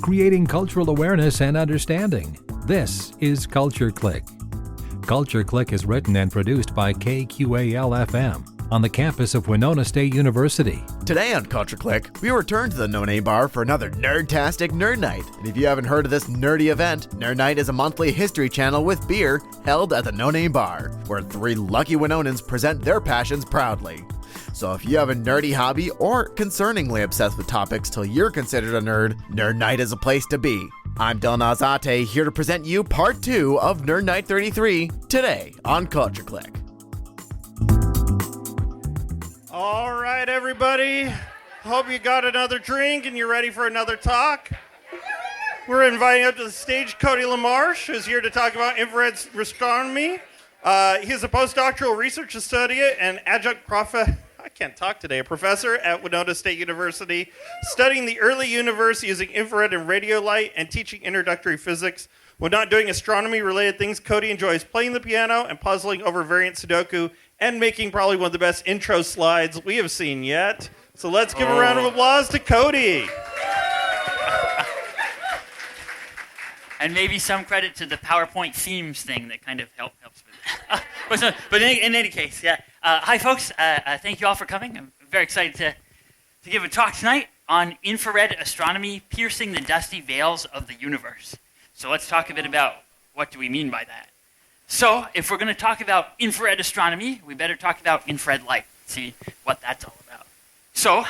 creating cultural awareness and understanding. This is Culture Clique. Culture Clique is written and produced by KQAL FM on the campus of Winona State University. Today on Culture Clique, we return to the No Name Bar for another nerd-tastic Nerd Night. And if you haven't heard of this nerdy event, Nerd Night is a monthly history channel with beer held at the No Name Bar, where three lucky Winonans present their passions proudly. So if you have a nerdy hobby or concerningly obsessed with topics till you're considered a nerd, Nerd Night is a place to be. I'm Dylan Alzate, here to present you part 2 of Nerd Night 33, today on Culture Clique. All right, everybody. Hope you got another drink and you're ready for another talk. We're inviting up to the stage Cody LaMarche, who's here to talk about infrared astronomy. He's a postdoctoral research associate and adjunct professor at Winona State University, studying the early universe using infrared and radio light and teaching introductory physics. When not doing astronomy-related things, Cody enjoys playing the piano and puzzling over variant Sudoku and making probably one of the best intro slides we have seen yet. So let's give a round of applause to Cody. And maybe some credit to the PowerPoint themes thing that kind of helps with that. But in any case, yeah. Hi, folks. Thank you all for coming. I'm very excited to give a talk tonight on infrared astronomy piercing the dusty veils of the universe. So let's talk a bit about what do we mean by that. So if we're going to talk about infrared astronomy, we better talk about infrared light, see what that's all about. So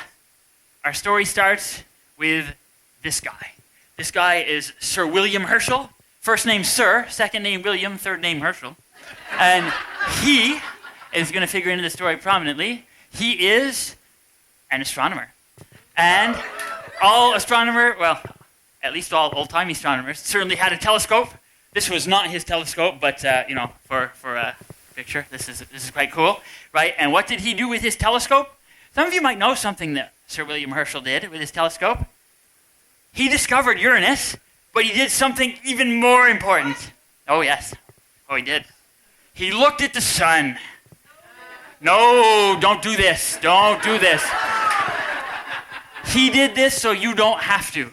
our story starts with this guy. This guy is Sir William Herschel. First name Sir, second name William, third name Herschel. And he is going to figure into the story prominently. He is an astronomer. And all astronomer, well, at least all old-timey astronomers, certainly had a telescope. This was not his telescope, but for a picture, this is quite cool, right? And what did he do with his telescope? Some of you might know something that Sir William Herschel did with his telescope. He discovered Uranus, but he did something even more important. Oh yes, he did. He looked at the sun. No, don't do this. Don't do this. He did this so you don't have to.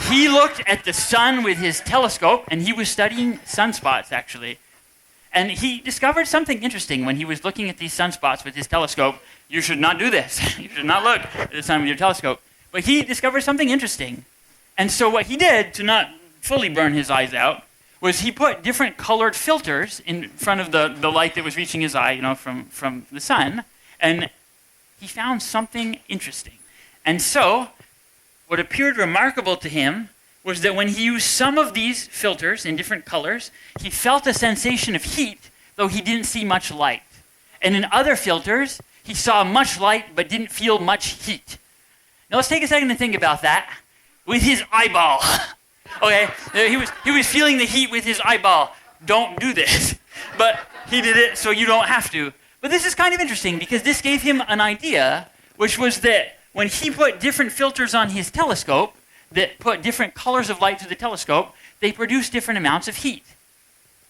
He looked at the sun with his telescope, and he was studying sunspots, actually. And he discovered something interesting when he was looking at these sunspots with his telescope. You should not do this. You should not look at the sun with your telescope. But he discovered something interesting. And so what he did, to not fully burn his eyes out, was he put different colored filters in front of the light that was reaching his eye, from the sun. And he found something interesting. And so what appeared remarkable to him was that when he used some of these filters in different colors, he felt a sensation of heat, though he didn't see much light. And in other filters, he saw much light but didn't feel much heat. Now let's take a second to think about that with his eyeball. Okay, he was feeling the heat with his eyeball. Don't do this. But he did it so you don't have to. But this is kind of interesting because this gave him an idea, which was that when he put different filters on his telescope that put different colors of light to the telescope, they produced different amounts of heat.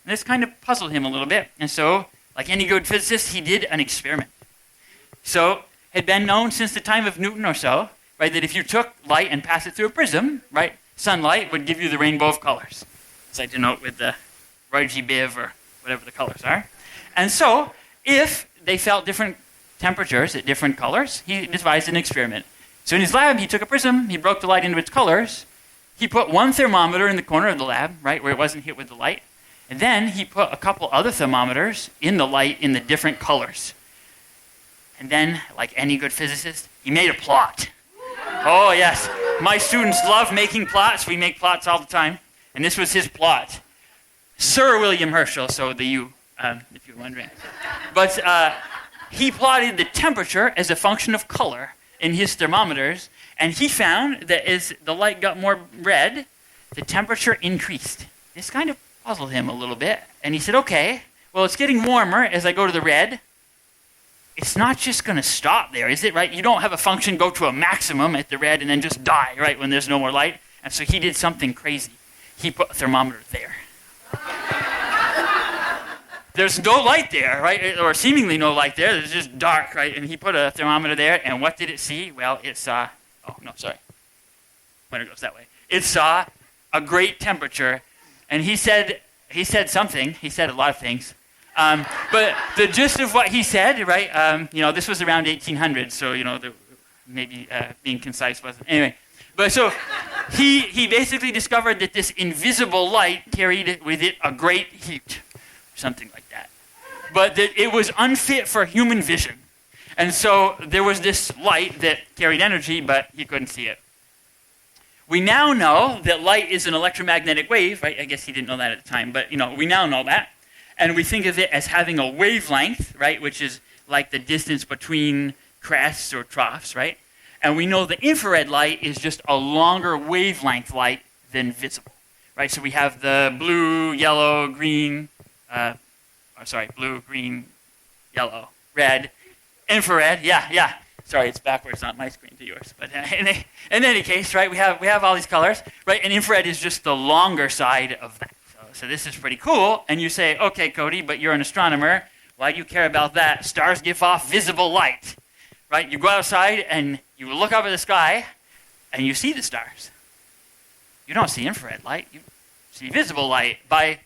And this kind of puzzled him a little bit. And so, like any good physicist, he did an experiment. So it had been known since the time of Newton or so, right, that if you took light and passed it through a prism, right, sunlight would give you the rainbow of colors. As I denote with the RGB or whatever the colors are. And so, if they felt different temperatures at different colors, he devised an experiment. So in his lab, he took a prism, he broke the light into its colors, he put one thermometer in the corner of the lab, right, where it wasn't hit with the light, and then he put a couple other thermometers in the light in the different colors. And then, like any good physicist, he made a plot. Oh yes, my students love making plots. We make plots all the time. And this was his plot. Sir William Herschel, so the U, if you're wondering. But he plotted the temperature as a function of color in his thermometers, and he found that as the light got more red, the temperature increased. This kind of puzzled him a little bit, and he said, okay, well, it's getting warmer as I go to the red. It's not just going to stop there, is it, right? You don't have a function go to a maximum at the red and then just die, right, when there's no more light. And so he did something crazy. He put a thermometer there. There's no light there, right? Or seemingly no light there. It's just dark, right? And he put a thermometer there, and what did it see? Well, it saw... Oh, no, sorry. pointer goes that way. It saw a great temperature, and he said something. He said a lot of things. But the gist of what he said, right, this was around 1800, so, maybe being concise wasn't. Anyway, but so he basically discovered that this invisible light carried with it a great heat, something like that. But that it was unfit for human vision. And so there was this light that carried energy, but he couldn't see it. We now know that light is an electromagnetic wave, right? I guess he didn't know that at the time, but we now know that. And we think of it as having a wavelength, right, which is like the distance between crests or troughs, right? And we know the infrared light is just a longer wavelength light than visible, right? So we have the blue, yellow, green, blue, green, yellow, red, infrared, yeah. Sorry, it's backwards on my screen to yours. But in any case, right, we have all these colors, right? And infrared is just the longer side of that. So this is pretty cool. And you say, okay, Cody, but you're an astronomer. Why do you care about that? Stars give off visible light, right? You go outside and you look up at the sky and you see the stars. You don't see infrared light. You see visible light by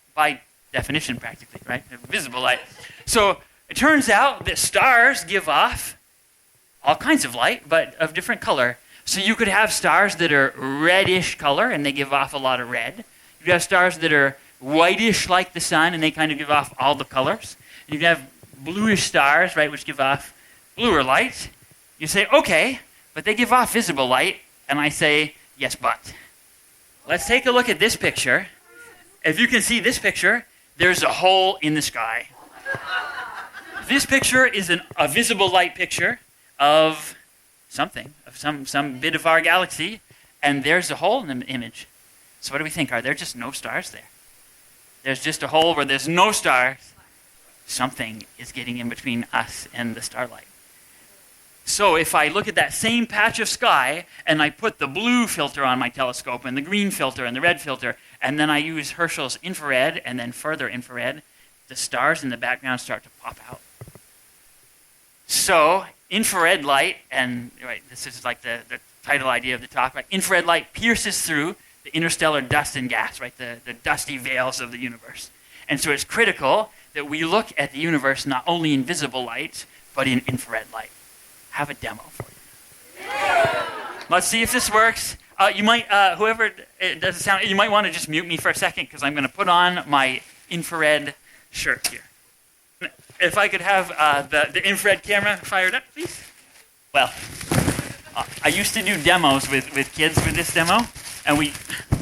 definition, practically, right? Visible light. So it turns out that stars give off all kinds of light, but of different color. So you could have stars that are reddish color, and they give off a lot of red. You could have stars that are whitish like the sun, and they kind of give off all the colors. You could have bluish stars, right, which give off bluer light. You say, okay, but they give off visible light. And I say, yes, but. Let's take a look at this picture. If you can see this picture, there's a hole in the sky. This picture is a visible light picture of something, of some bit of our galaxy, and there's a hole in the image. So what do we think? Are there just no stars there? There's just a hole where there's no stars. Something is getting in between us and the starlight. So if I look at that same patch of sky, and I put the blue filter on my telescope, and the green filter, and the red filter, and then I use Herschel's infrared, and then further infrared, the stars in the background start to pop out. So infrared light, and right, this is like the title idea of the talk, right? Infrared light pierces through the interstellar dust and gas, right? The dusty veils of the universe. And so it's critical that we look at the universe not only in visible light, but in infrared light. Have a demo for you. Let's see if this works. You might, whoever it doesn't sound, you might want to just mute me for a second because I'm going to put on my infrared shirt here. If I could have the infrared camera fired up, please. Well, I used to do demos with kids with this demo, and we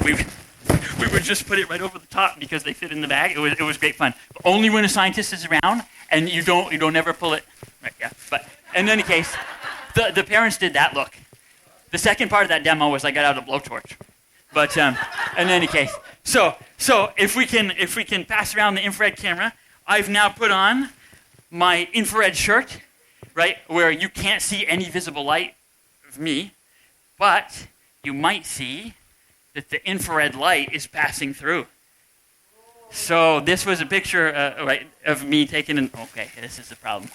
would just put it right over the top because they fit in the bag. It was great fun. But only when a scientist is around, and you don't ever pull it. Right, yeah. But in any case, the parents did that look. The second part of that demo was I got out a blowtorch. But in any case, so if we can pass around the infrared camera, I've now put on my infrared shirt, right, where you can't see any visible light of me, but you might see that the infrared light is passing through. So this was a picture, right, of me taken in. Okay, this is the problem.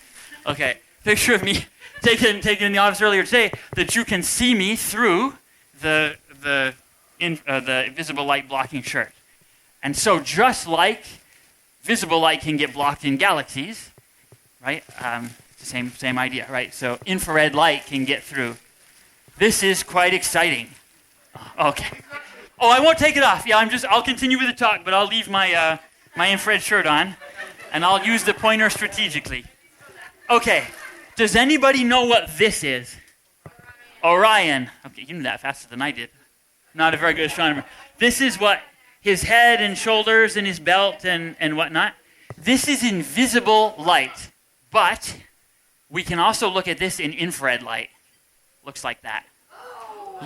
Okay, picture of me taken in the office earlier today that you can see me through the visible light blocking shirt. And so just like visible light can get blocked in galaxies, right? Same idea, right? So infrared light can get through. This is quite exciting. Okay. Oh, I won't take it off. Yeah, I'll continue with the talk, but I'll leave my infrared shirt on, and I'll use the pointer strategically. Okay. Does anybody know what this is? Orion. Okay, you knew that faster than I did. Not a very good astronomer. This is what his head and shoulders and his belt and whatnot. This is invisible light, but we can also look at this in infrared light. Looks like that.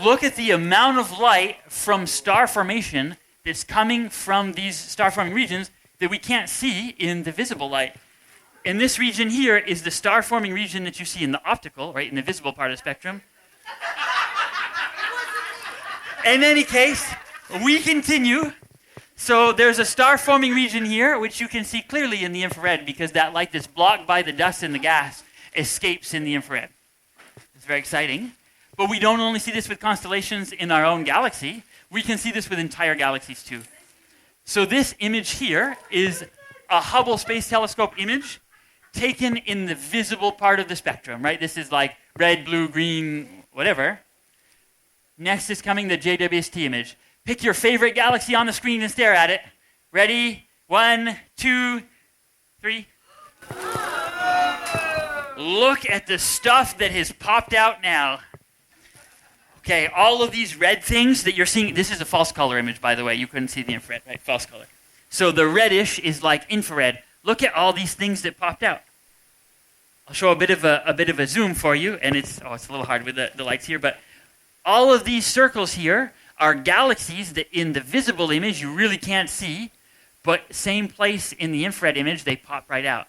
Look at the amount of light from star formation that's coming from these star-forming regions that we can't see in the visible light. And this region here is the star-forming region that you see in the optical, right, in the visible part of the spectrum. In any case, we continue. So there's a star-forming region here, which you can see clearly in the infrared because that light that's blocked by the dust and the gas escapes in the infrared. It's very exciting. But we don't only see this with constellations in our own galaxy, we can see this with entire galaxies too. So this image here is a Hubble Space Telescope image taken in the visible part of the spectrum, right? This is like red, blue, green, whatever. Next is coming the JWST image. Pick your favorite galaxy on the screen and stare at it. Ready? 1, 2, 3. Look at the stuff that has popped out now. Okay, all of these red things that you're seeing, this is a false color image, by the way. You couldn't see the infrared, right? False color. So the reddish is like infrared. Look at all these things that popped out. I'll show a bit of a zoom for you, and it's a little hard with the lights here, but all of these circles here are galaxies that in the visible image you really can't see, but same place in the infrared image, they pop right out.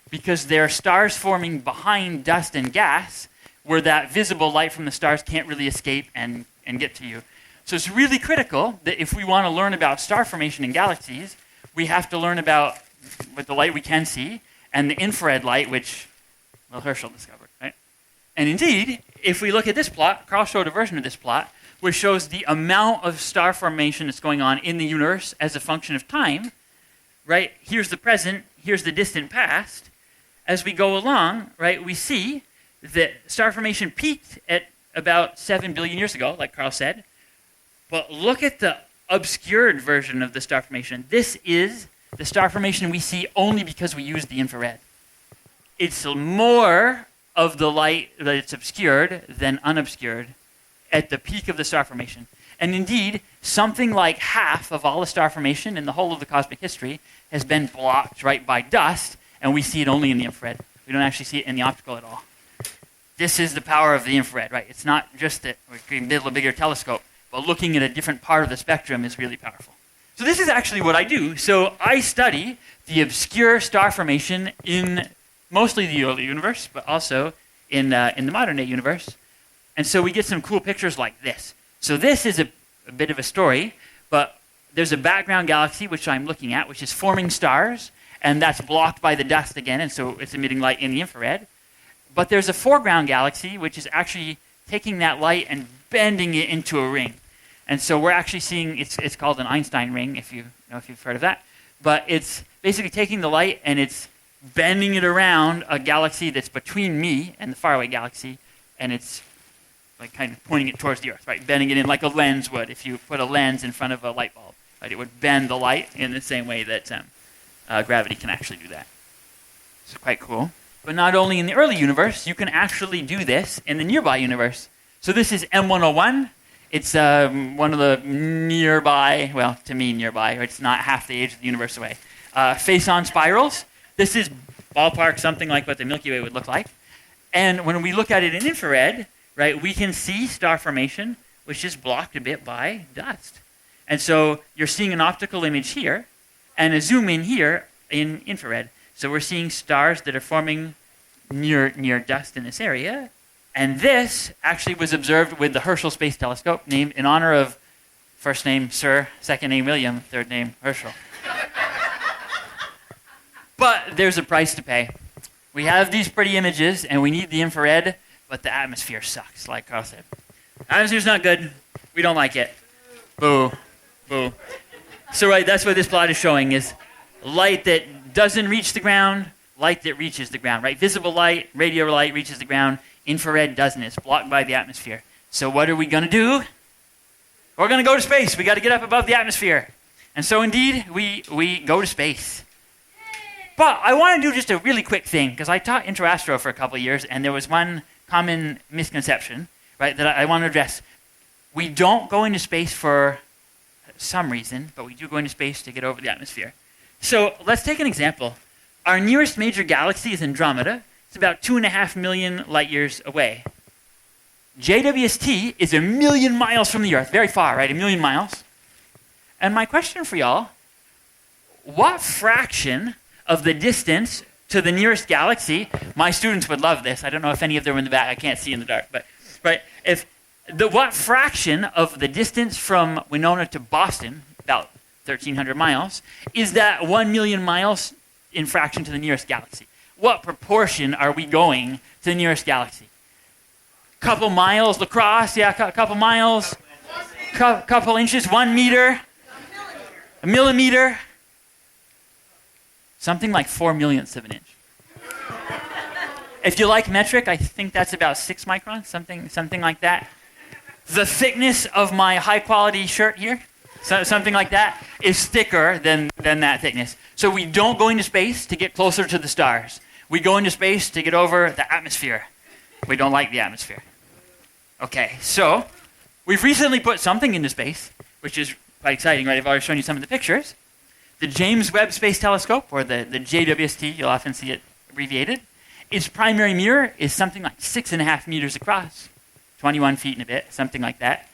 Because they're stars forming behind dust and gas, where that visible light from the stars can't really escape and get to you. So it's really critical that if we want to learn about star formation in galaxies, we have to learn about with the light we can see and the infrared light, which, well, Herschel discovered, right? And indeed, if we look at this plot, Carl showed a version of this plot, which shows the amount of star formation that's going on in the universe as a function of time, right? Here's the present, here's the distant past. As we go along, right, we see that star formation peaked at about 7 billion years ago, like Carl said. But look at the obscured version of the star formation. This is the star formation we see only because we use the infrared. It's more of the light that it's obscured than unobscured at the peak of the star formation. And indeed, something like half of all the star formation in the whole of the cosmic history has been blocked right by dust, and we see it only in the infrared. We don't actually see it in the optical at all. This is the power of the infrared, right? It's not just that we can build a bigger telescope, but looking at a different part of the spectrum is really powerful. So this is actually what I do. So I study the obscure star formation in mostly the early universe, but also in the modern day universe. And so we get some cool pictures like this. So this is a bit of a story, but there's a background galaxy, which I'm looking at, which is forming stars, and that's blocked by the dust again, and so it's emitting light in the infrared. But there's a foreground galaxy, which is actually taking that light and bending it into a ring. And so we're actually seeing, it's called an Einstein ring, if you've heard of that. But it's basically taking the light and it's bending it around a galaxy that's between me and the faraway galaxy, and it's like kind of pointing it towards the Earth, right? Bending it in like a lens would. If you put a lens in front of a light bulb, right? It would bend the light in the same way that gravity can actually do that. It's quite cool. But not only in the early universe, you can actually do this in the nearby universe. So this is M101. It's one of the nearby, well, to me nearby, it's not half the age of the universe away. Face-on spirals. This is ballpark something like what the Milky Way would look like. And when we look at it in infrared, right, we can see star formation, which is blocked a bit by dust. And so you're seeing an optical image here, and a zoom in here in infrared. So we're seeing stars that are forming near dust in this area. And this actually was observed with the Herschel Space Telescope, named in honor of first name Sir, second name William, third name Herschel. But there's a price to pay. We have these pretty images, and we need the infrared, but the atmosphere sucks, like Carl said. Atmosphere's not good. We don't like it. Boo. Boo. So right, that's what this plot is showing, is light that doesn't reach the ground, light that reaches the ground, right? Visible light, radio light reaches the ground, infrared doesn't. It's blocked by the atmosphere. So what are we going to do? We're going to go to space. We got to get up above the atmosphere. And so indeed, we go to space. But I want to do just a really quick thing, because I taught Intro Astro for a couple of years, and there was one common misconception, right, that I want to address. We don't go into space for some reason, but we do go into space to get over the atmosphere. So let's take an example. Our nearest major galaxy is Andromeda. It's about 2.5 million light years away. JWST is 1 million miles from the Earth, very far, right? 1 million miles. And my question for y'all, what fraction of the distance to the nearest galaxy, my students would love this. I don't know if any of them are in the back. I can't see in the dark. But right, what fraction of the distance from Winona to Boston, about 1,300 miles, is that 1 million miles in fraction to the nearest galaxy? What proportion are we going to the nearest galaxy? couple miles. Lacrosse, yeah, couple miles. Couple inches, 1 meter. A millimeter. Something like 4 millionths of an inch. If you like metric, I think that's about 6 microns, something like that. The thickness of my high-quality shirt here, something like that, is thicker than that thickness. So we don't go into space to get closer to the stars. We go into space to get over the atmosphere. We don't like the atmosphere. Okay, so we've recently put something into space, which is quite exciting, right? I've already shown you some of the pictures. The James Webb Space Telescope, or the JWST, you'll often see it abbreviated. Its primary mirror is something like 6.5 meters across, 21 feet and a bit, something like that.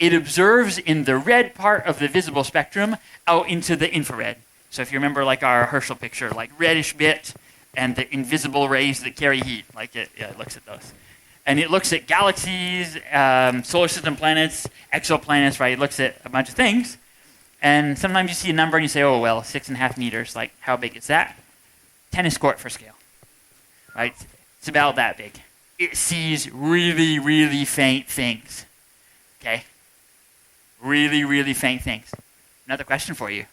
It observes in the red part of the visible spectrum out into the infrared. So if you remember like our Herschel picture, like reddish bit and the invisible rays that carry heat, like it looks at those. And it looks at galaxies, solar system planets, exoplanets, right? It looks at a bunch of things. And sometimes you see a number and you say, oh, well, 6.5 meters, like how big is that? Tennis court for scale. Right? It's about that big. It sees really, really faint things. Okay? Really, really faint things. Another question for you.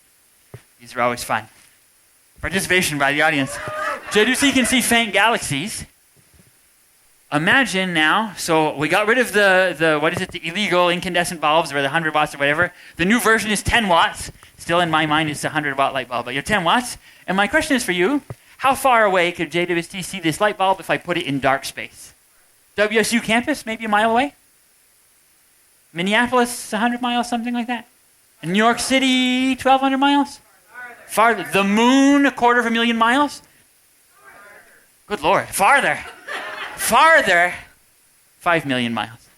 These are always fun. Participation by the audience. JWST can see faint galaxies. Imagine now, so we got rid of the illegal incandescent bulbs or the 100 watts or whatever. The new version is 10 watts. Still in my mind it's a 100 watt light bulb, but you're 10 watts. And my question is for you, how far away could JWST see this light bulb if I put it in dark space? WSU campus, maybe a mile away? Minneapolis, 100 miles, something like that? And New York City, 1,200 miles? Farther. The moon, 250,000 miles? Good Lord. Farther. 5 million miles.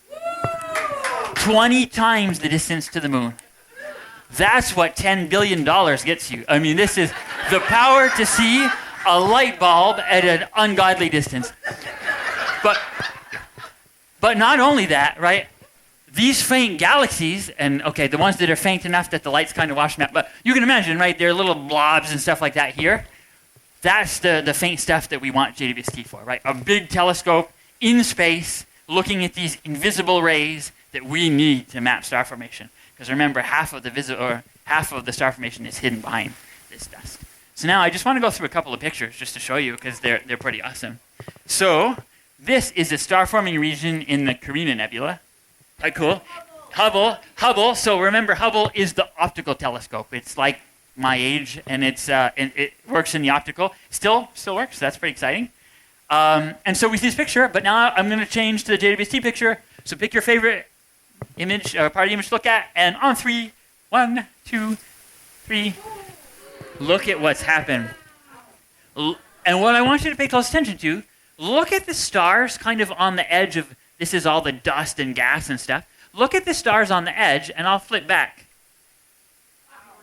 20 times the distance to the moon. That's what $10 billion gets you. I mean, this is the power to see a light bulb at an ungodly distance. But not only that, right? These faint galaxies, and okay, the ones that are faint enough that the light's kind of washing out, but you can imagine, right? They're little blobs and stuff like that here. That's the faint stuff that we want JWST for, right? A big telescope in space looking at these invisible rays that we need to map star formation. Because remember, half of the star formation is hidden behind this dust. So now I just want to go through a couple of pictures just to show you because they're pretty awesome. So this is a star-forming region in the Carina Nebula. Quite cool. Hubble. So remember, Hubble is the optical telescope. It's like my age, and it works in the optical. Still works. That's pretty exciting. And so we see this picture, but now I'm going to change to the JWST picture. So pick your favorite image, or part of the image to look at, and on 3, 1, 2, 3, look at what's happened. And what I want you to pay close attention to, look at the stars kind of on the edge of, this is all the dust and gas and stuff. Look at the stars on the edge, and I'll flip back.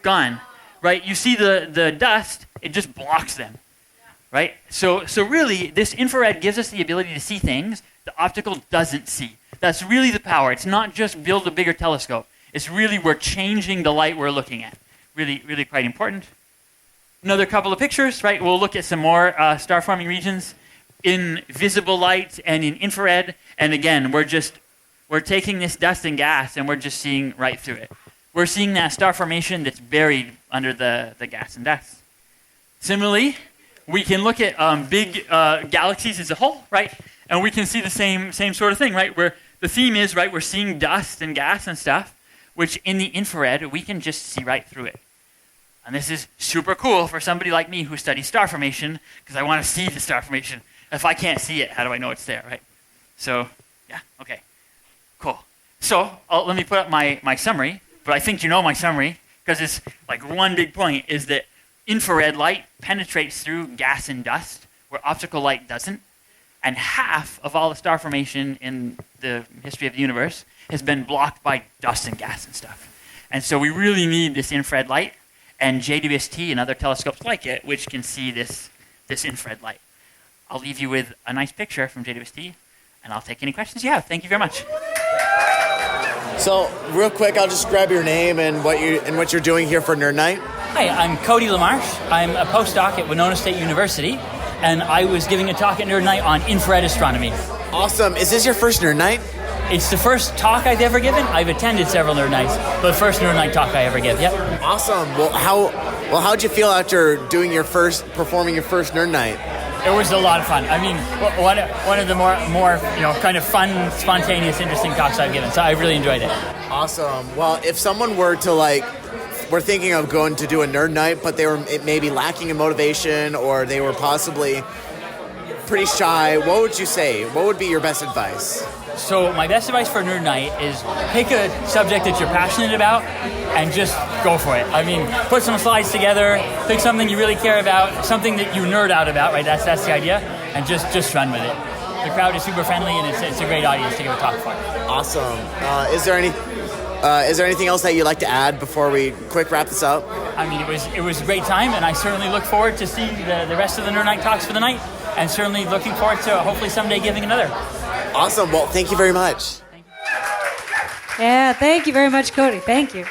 Gone. Right? You see the dust, it just blocks them. Right? So really, this infrared gives us the ability to see things the optical doesn't see. That's really the power. It's not just build a bigger telescope. It's really we're changing the light we're looking at. Really, really quite important. Another couple of pictures, right? We'll look at some more star-forming regions in visible light and in infrared. And again, we're taking this dust and gas and we're just seeing right through it. We're seeing that star formation that's buried under the gas and dust. Similarly, we can look at big galaxies as a whole, right? And we can see the same sort of thing, right? Where the theme is, right, we're seeing dust and gas and stuff, which in the infrared, we can just see right through it. And this is super cool for somebody like me who studies star formation, because I want to see the star formation. If I can't see it, how do I know it's there, right? So, yeah, okay, cool. So, let me put up my summary, but I think you know my summary, because it's like one big point is that infrared light penetrates through gas and dust, where optical light doesn't. And half of all the star formation in the history of the universe has been blocked by dust and gas and stuff. And so we really need this infrared light, and JWST and other telescopes like it, which can see this infrared light. I'll leave you with a nice picture from JWST, and I'll take any questions you have. Thank you very much. So, real quick, I'll just grab your name and what you're doing here for Nerd Nite. Hi, I'm Cody LaMarche. I'm a postdoc at Winona State University, and I was giving a talk at Nerd Nite on infrared astronomy. Awesome. Is this your first Nerd Night? It's the first talk I've ever given. I've attended several Nerd Nights, but the first Nerd Night talk I ever give. Yep. Awesome. How'd you feel after performing your first Nerd Night? It was a lot of fun. I mean, one of the more kind of fun, spontaneous, interesting talks I've given. So I really enjoyed it. Awesome. Well, if someone were thinking of going to do a Nerd Night, but they were maybe lacking in motivation, or they were possibly pretty shy, what would you say? What would be your best advice? So my best advice for Nerd Night is pick a subject that you're passionate about and just go for it. I mean, put some slides together, pick something you really care about, something that you nerd out about, right? That's the idea, and just run with it. The crowd is super friendly, and it's a great audience to give a talk for. Awesome. Is there anything else that you'd like to add before we quick wrap this up? I mean, it was a great time, and I certainly look forward to seeing the rest of the Nerd Night talks for the night, and certainly looking forward to hopefully someday giving another. Awesome. Well, thank you very much. Yeah, thank you very much, Cody. Thank you.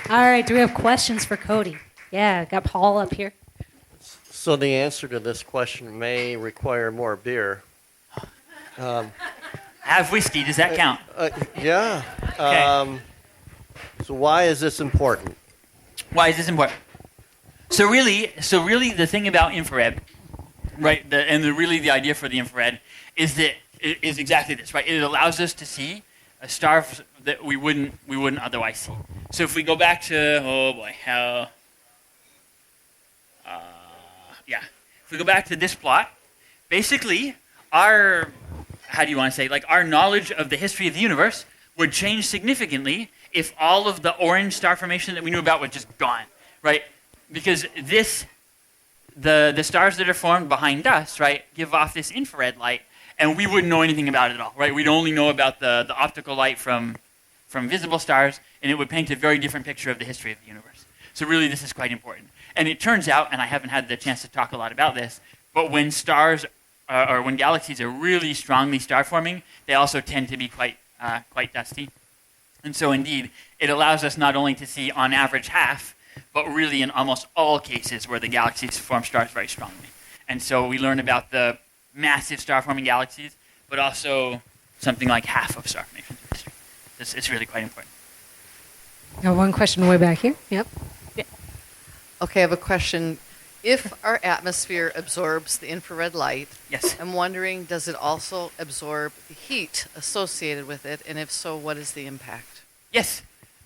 All right, do we have questions for Cody? Yeah, got Paul up here. So the answer to this question may require more beer. Have whiskey. Does that count? Yeah. Okay. So why is this important? Why is this important? So really, the thing about infrared, right? The idea for the infrared is exactly this, right? It allows us to see a star that we wouldn't otherwise see. So if we go back to if we go back to this plot, basically our knowledge of the history of the universe would change significantly if all of the orange star formation that we knew about was just gone, right? Because the stars that are formed behind us, right, give off this infrared light, and we wouldn't know anything about it at all, right? We'd only know about the optical light from visible stars, and it would paint a very different picture of the history of the universe. So really, this is quite important. And it turns out, and I haven't had the chance to talk a lot about this, but when stars or when galaxies are really strongly star forming, they also tend to be quite dusty. And so indeed, it allows us not only to see on average half, but really in almost all cases where the galaxies form stars very strongly. And so we learn about the massive star-forming galaxies, but also something like half of star formation history. It's really quite important. Got one question way back here. Yep. Yeah. Okay, I have a question. If our atmosphere absorbs the infrared light, yes, I'm wondering, does it also absorb the heat associated with it? And if so, what is the impact? Yes,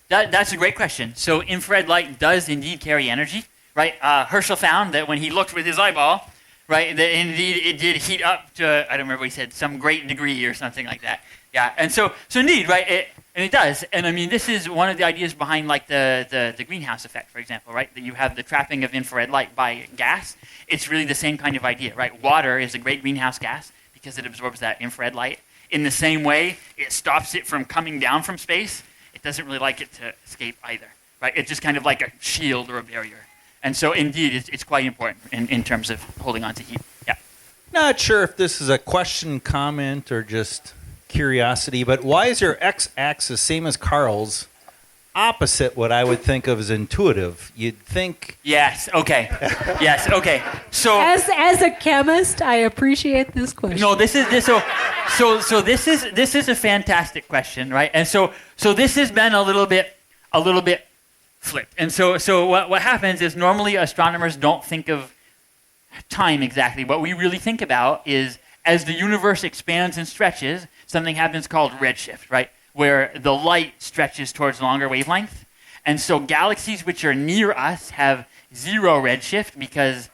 that's a great question. So infrared light does indeed carry energy, right? Herschel found that when he looked with his eyeball, right, that indeed it did heat up to, I don't remember what he said, some great degree or something like that. Yeah, and so indeed, right, it does. And I mean, this is one of the ideas behind like the greenhouse effect, for example, right? That you have the trapping of infrared light by gas. It's really the same kind of idea, right? Water is a great greenhouse gas because it absorbs that infrared light. In the same way, it stops it from coming down from space. It doesn't really like it to escape either, right? It's just kind of like a shield or a barrier. And so indeed, it's quite important in terms of holding on to heat. Yeah. Not sure if this is a question, comment, or just curiosity, but why is your x-axis, same as Carl's, opposite what I would think of as intuitive? You'd think... Yes, okay. Yes, okay. So As a chemist, I appreciate this question. No, this is a fantastic question, right? And so this has been a little bit flipped. And so what happens is normally astronomers don't think of time exactly. What we really think about is as the universe expands and stretches, something happens called redshift, right? Where the light stretches towards longer wavelength. And so galaxies which are near us have zero redshift because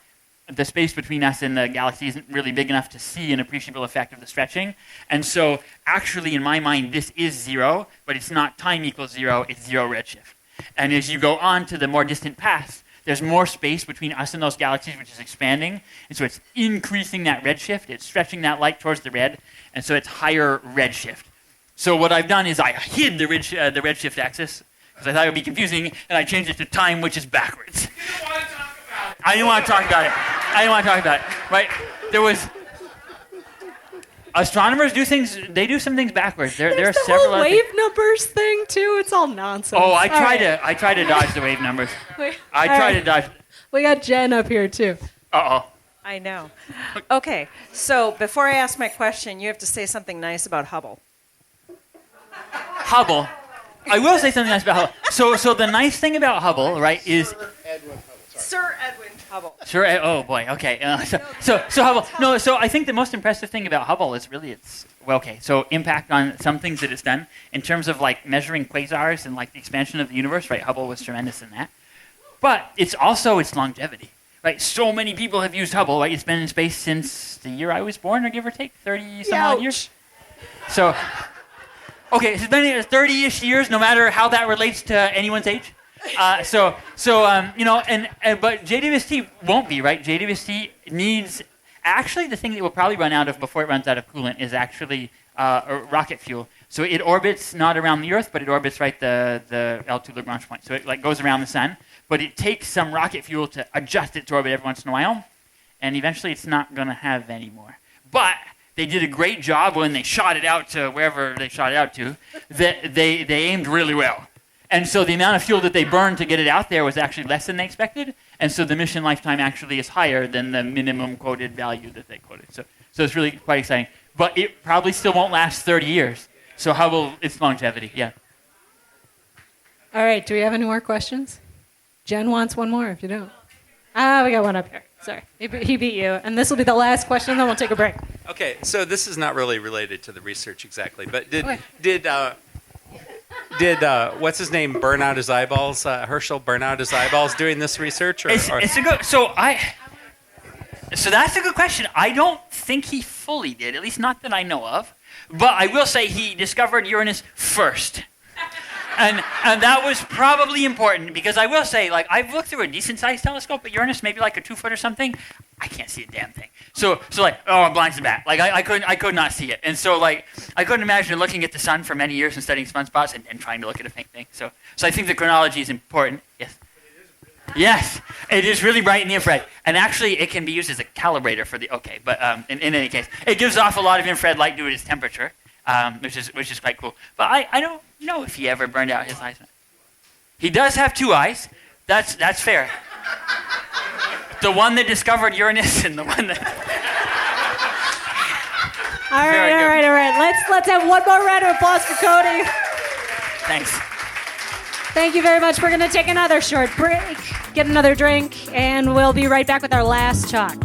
the space between us and the galaxy isn't really big enough to see an appreciable effect of the stretching. And so actually, in my mind, this is zero, but it's not time equals zero, it's zero redshift. And as you go on to the more distant paths, there's more space between us and those galaxies, which is expanding. And so it's increasing that redshift. It's stretching that light towards the red. And so it's higher redshift. So what I've done is I hid the redshift axis because I thought it would be confusing, and I changed it to time, which is backwards. I didn't want to talk about it. Right? There was... Astronomers do some things backwards. There are the several whole wave numbers thing too. It's all nonsense. Oh, I try to dodge the wave numbers. Wait, I try to dodge. We got Jen up here too. Uh-oh. I know. Okay, so before I ask my question, you have to say something nice about Hubble. Hubble. I will say something nice about Hubble. So the nice thing about Hubble, right, is Sir Edwin Hubble. Sure. Oh boy. Okay. So Hubble. No. So I think the most impressive thing about Hubble is really So impact on some things that it's done in terms of like measuring quasars and like the expansion of the universe. Right. Hubble was tremendous in that. But it's also its longevity. Right. So many people have used Hubble. Right. It's been in space since the year I was born, or give or take 30 some odd years. So. Okay. It's been 30-ish years, no matter how that relates to anyone's age. But JWST won't be, right? JWST needs, actually the thing that will probably run out of before it runs out of coolant is actually rocket fuel. So it orbits not around the Earth, but it orbits right the L2 Lagrange point. So it like goes around the sun, but it takes some rocket fuel to adjust its orbit every once in a while, and eventually it's not going to have any more. But they did a great job when they shot it out to wherever they shot it out to. They aimed really well. And so the amount of fuel that they burned to get it out there was actually less than they expected. And so the mission lifetime actually is higher than the minimum quoted value that they quoted. So it's really quite exciting. But it probably still won't last 30 years. So how will its longevity? Yeah. All right. Do we have any more questions? Jen wants one more if you don't. We got one up here. Sorry. He beat you. And this will be the last question, then we'll take a break. Okay. So this is not really related to the research exactly. But did what's his name burn out his eyeballs? Herschel burn out his eyeballs doing this research? It's a good. So that's a good question. I don't think he fully did, at least not that I know of. But I will say he discovered Uranus first, and that was probably important because I will say, like, I've looked through a decent sized telescope at Uranus, maybe like a 2-foot or something. I can't see a damn thing. So like, I'm blind as a bat. Like I could not see it. And so like, I couldn't imagine looking at the sun for many years and studying sunspots and trying to look at a faint thing. So I think the chronology is important. Yes. Yes, it is really bright in the infrared. And actually, it can be used as a calibrator for in any case, it gives off a lot of infrared light due to its temperature, which is quite cool. But I don't know if he ever burned out his eyes. He does have 2 eyes. That's fair. The one that discovered Uranus and the one that... All right. Let's have one more round of applause for Cody. Thanks. Thank you very much. We're going to take another short break, get another drink, and we'll be right back with our last talk.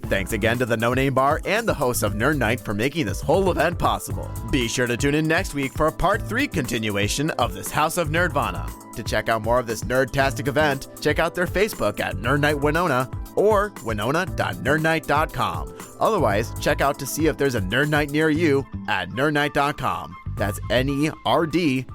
Thanks again to the No Name Bar and the hosts of Nerd Nite for making this whole event possible. Be sure to tune in next week for a Part 3 continuation of this House of Nerdvana. To check out more of this nerd-tastic event, check out their Facebook at Nerd Nite Winona or winona.nerdnite.com. Otherwise, check out to see if there's a Nerd Nite near you at nerdnite.com. That's nerdnite.com.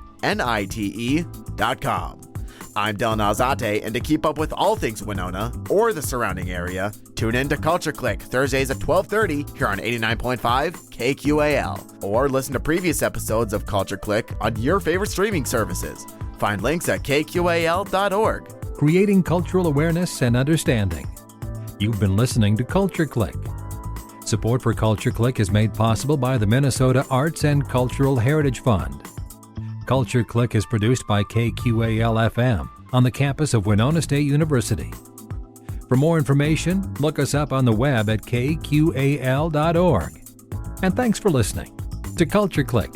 I'm Dylan Alzate, and to keep up with all things Winona or the surrounding area, tune in to Culture Clique Thursdays at 12:30 here on 89.5 KQAL, or listen to previous episodes of Culture Clique on your favorite streaming services. Find links at kqal.org. Creating cultural awareness and understanding. You've been listening to Culture Clique. Support for Culture Clique is made possible by the Minnesota Arts and Cultural Heritage Fund. Culture Clique is produced by KQAL FM on the campus of Winona State University. For more information, look us up on the web at kqal.org. And thanks for listening to Culture Clique.